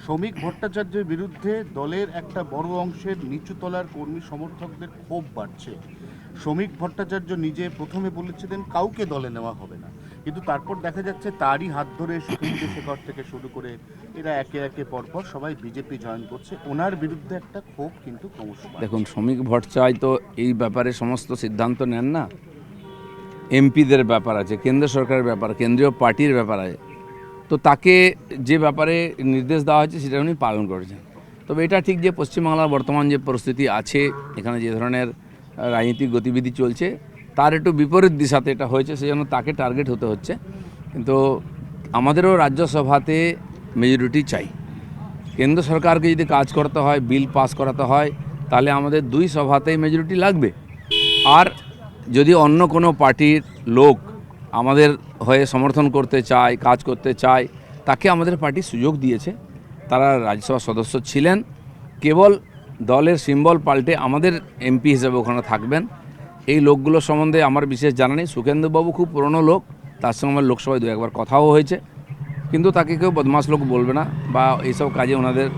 শ্রমিক ভট্টাচার্যের বিরুদ্ধে দলের একটা বড় অংশের নিচুতলার কর্মী সমর্থকদের ক্ষোভ বাড়ছে। শ্রমিক ভট্টাচার্য নিজে প্রথমে বলেছিলেন কাউকে দলে নেওয়া হবে না, কিন্তু তারপর দেখা যাচ্ছে তারই হাত ধরে সুখেন্দু শেখর থেকে শুরু করে এরা একে একে পরপর সবাই বিজেপি জয়েন করছে। ওনার বিরুদ্ধে একটা ক্ষোভ কিন্তু ক্রমশ বাড়ছে। দেখুন, শ্রমিক ভট্টাচার্য তো এই ব্যাপারে সমস্ত সিদ্ধান্ত নেন না। এমপিদের ব্যাপার আছে, কেন্দ্র সরকারের ব্যাপার, কেন্দ্রীয় পার্টির ব্যাপার আছে। তো তাকে যে ব্যাপারে নির্দেশ দেওয়া হয়েছে সেটা উনি পালন করেছেন। তবে এটা ঠিক যে পশ্চিমবাংলার বর্তমান যে পরিস্থিতি আছে, এখানে যে ধরনের রাজনৈতিক গতিবিধি চলছে তার একটু বিপরীত দিশাতে এটা হয়েছে, সেজন্য তাকে টার্গেট হতে হচ্ছে। কিন্তু আমাদেরও রাজ্যসভাতে মেজরিটি চাই। কেন্দ্র সরকারকে যদি কাজ করতে হয়, বিল পাস করাতে হয়, তাহলে আমাদের দুই সভাতেই মেজরিটি লাগবে। আর যদি অন্য কোনো পার্টির লোক আমাদের হয়ে সমর্থন করতে চায়, কাজ করতে চায়, তাকে আমাদের পার্টি সুযোগ দিয়েছে। তারা রাজ্যসভার সদস্য ছিলেন, কেবল দলের সিম্বল পাল্টে আমাদের এমপি হিসেবে ওখানে থাকবেন। এই লোকগুলো সম্বন্ধে আমার বিশেষ জানা নেই। সুখেন্দুবাবু খুব পুরনো লোক, তার সঙ্গে আমার লোকসভায় দু একবার কথাও হয়েছে, কিন্তু তাকে কেউ বদমাশ লোক বলবে না বা এইসব কাজে ওনাদের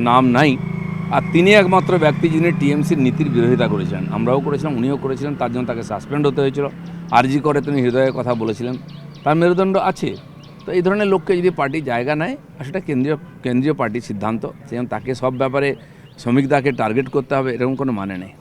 নাম নাই। আর তিনি একমাত্র ব্যক্তি যিনি টিএমসির নীতির বিরোধিতা করেছিলেন। আমরাও করেছিলাম, উনিও করেছিলেন, তার জন্য তাকে সাসপেন্ড হতে হয়েছিল। আরজি করে তিনি হৃদয়ের কথা বলেছিলেন, তার মেরুদণ্ড আছে। তো এই ধরনের লোককে যদি পার্টি জায়গা নেয়, আর সেটা কেন্দ্রীয় পার্টির সিদ্ধান্ত, সেজন্য তাকে সব ব্যাপারে শ্রমিকদাকে টার্গেট করতে হবে এরকম কোনো মানে নেই।